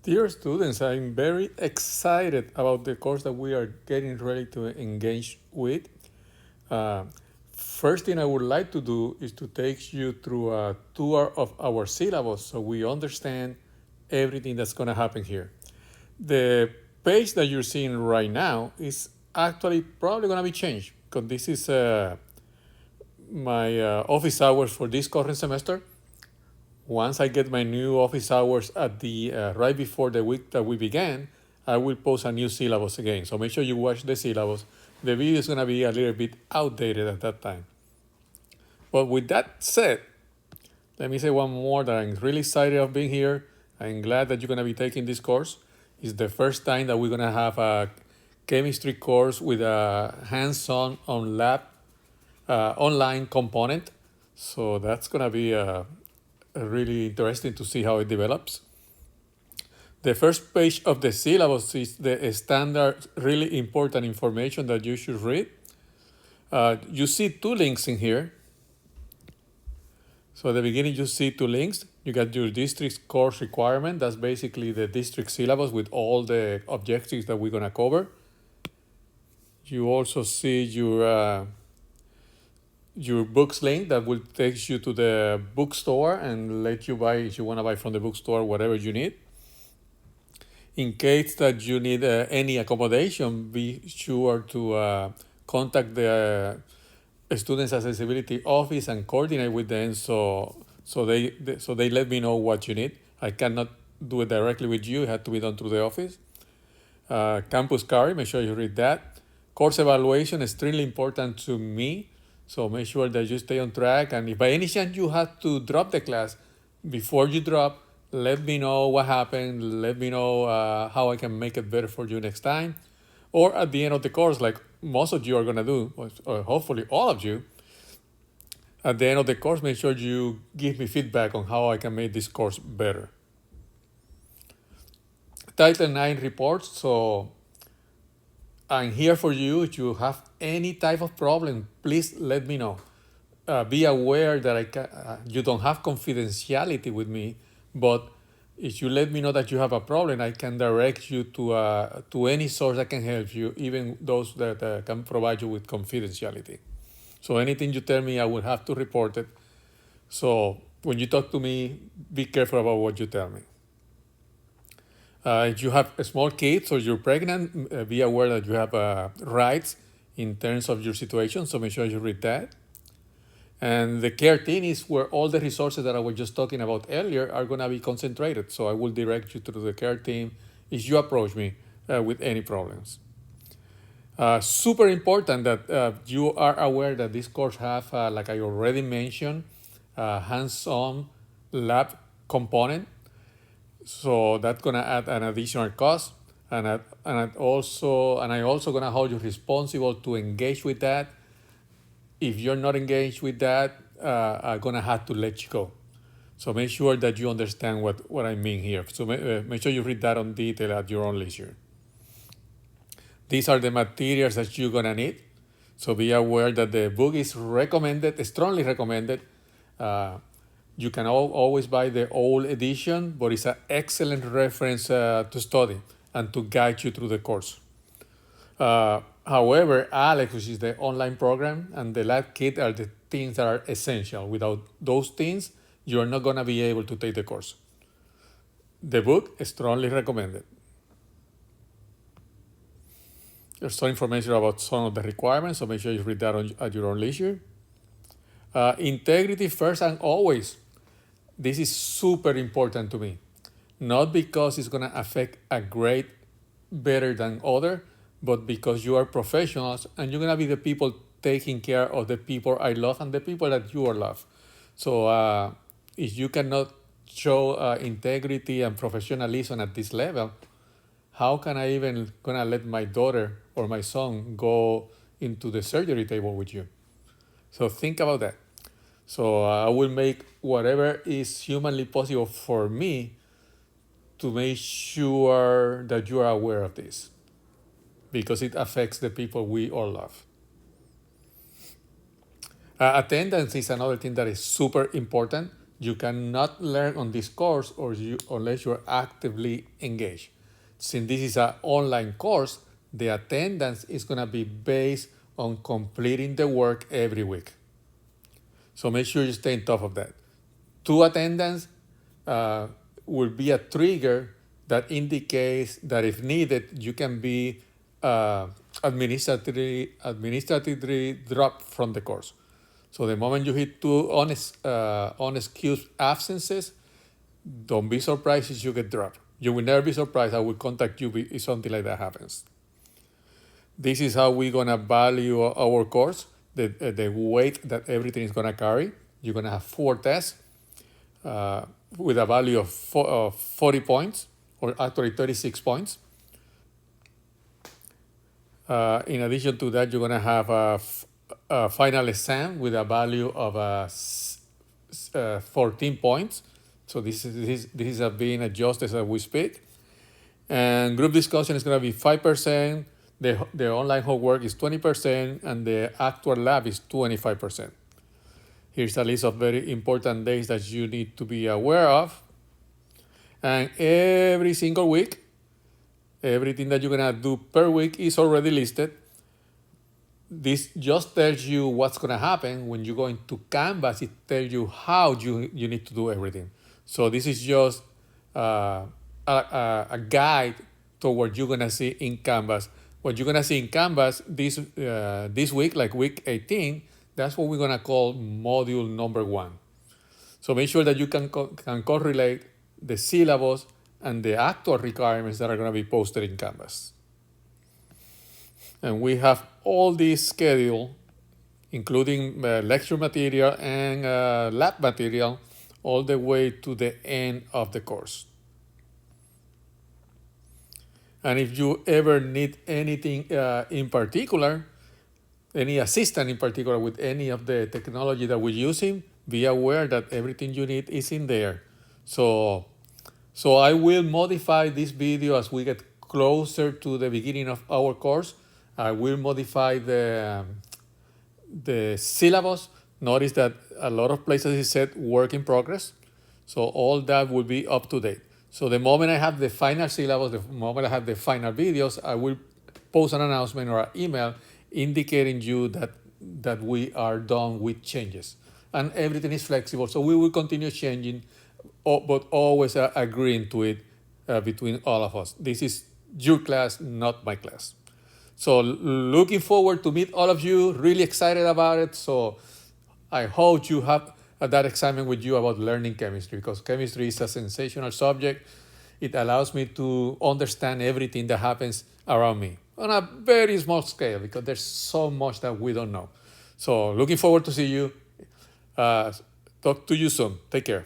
Dear students, I'm very excited about the course that we are getting ready to engage with. Uh, First thing I would like to do is to take you through a tour of our syllabus so we understand everything that's going to happen here. The page that you're seeing right now is actually probably going to be changed because this is my office hours for this current semester. Once I get my new office hours at the right before the week that we began, I will post a new syllabus again. So make sure you watch the syllabus. The video is going to be a little bit outdated at that time. But with that said, let me say one more that I'm really excited of being here. I'm glad that you're going to be taking this course. It's the first time that we're going to have a chemistry course with a hands-on on lab online component. So that's going to be really interesting to see how it develops. The first page of the syllabus is the standard, really important information that you should read. You see two links in here. So at the beginning, you see two links. You got your district course requirement. That's basically the district syllabus with all the objectives that we're going to cover. You also see your books link that will take you to the bookstore and let you buy, if you want to buy from the bookstore, whatever you need. In case that you need any accommodation, be sure to contact the Students Accessibility Office and coordinate with them so they let me know what you need. I cannot do it directly with you. It had to be done through the office. Campus card, make sure you read that. Course evaluation is extremely important to me, so make sure that you stay on track. And if by any chance you have to drop the class, before you drop, let me know what happened. Let me know how I can make it better for you next time. Or at the end of the course, like most of you are going to do, or hopefully all of you, at the end of the course, make sure you give me feedback on how I can make this course better. Title 9 reports. So I'm here for you. If you have any type of problem, please let me know. Be aware that you don't have confidentiality with me, but if you let me know that you have a problem, I can direct you to any source that can help you, even those that can provide you with confidentiality. So anything you tell me, I will have to report it. So when you talk to me, be careful about what you tell me. If you have small kids or you're pregnant, be aware that you have rights in terms of your situation. So make sure you read that. And the care team is where all the resources that I was just talking about earlier are going to be concentrated. So I will direct you to the care team if you approach me with any problems. Super important that you are aware that this course have, like I already mentioned, hands-on lab component. So that's gonna add an additional cost, and I also gonna hold you responsible to engage with that. If you're not engaged with that, I'm gonna have to let you go. So make sure that you understand what I mean here. So make sure you read that on detail at your own leisure. These are the materials that you're gonna need. So be aware that the book is recommended, strongly recommended. You can always buy the old edition, but it's an excellent reference to study and to guide you through the course. However, Alex, which is the online program, and the lab kit are the things that are essential. Without those things, you're not going to be able to take the course. The book is strongly recommended. There's some information about some of the requirements, so make sure you read that at your own leisure. Integrity first and always. This is super important to me. Not because it's going to affect a grade better than other, but because you are professionals and you're going to be the people taking care of the people I love and the people that you are love. So if you cannot show integrity and professionalism at this level, how can I even going to let my daughter or my son go into the surgery table with you? So think about that. So I will make whatever is humanly possible for me to make sure that you are aware of this, because it affects the people we all love. Attendance is another thing that is super important. you cannot learn on this course unless you're actively engaged. Since this is an online course, the attendance is going to be based on completing the work every week. So make sure you stay on top of that. 2 attendance will be a trigger that indicates that if needed, you can be administratively dropped from the course. So the moment you hit 2 unexcused absences, don't be surprised if you get dropped. You will never be surprised. I will contact you if something like that happens. This is how we're gonna value our course, the weight that everything is gonna carry. You're gonna have 4 tests with a value of 40 points, or actually 36 points. In addition to that, you're gonna have a final exam with a value of 14 points. So this is being adjusted as we speak. And group discussion is going to be 5%. The online homework is 20%, and the actual lab is 25%. Here's a list of very important days that you need to be aware of. And every single week, everything that you're going to do per week is already listed. This just tells you what's going to happen. When you go into Canvas, it tells you how you need to do everything. So this is just a guide to what you're going to see in Canvas. What you're going to see in Canvas this week, like week 18, that's what we're going to call module number 1. So make sure that you can correlate the syllabus and the actual requirements that are going to be posted in Canvas. And we have all this schedule, including lecture material and lab material, all the way to the end of the course. And if you ever need anything in particular, any assistance in particular with any of the technology that we're using, be aware that everything you need is in there. So I will modify this video as we get closer to the beginning of our course. I will modify the syllabus. Notice that a lot of places it said work in progress. So all that will be up to date. So the moment I have the final syllabus, the moment I have the final videos, I will post an announcement or an email indicating you that we are done with changes. And everything is flexible, so we will continue changing, but always agreeing to it between all of us. This is your class, not my class. So looking forward to meet all of you, really excited about it. So I hope you have that excitement with you about learning chemistry, because chemistry is a sensational subject. It allows me to understand everything that happens around me on a very small scale, because there's so much that we don't know. So looking forward to see you. Talk to you soon. Take care.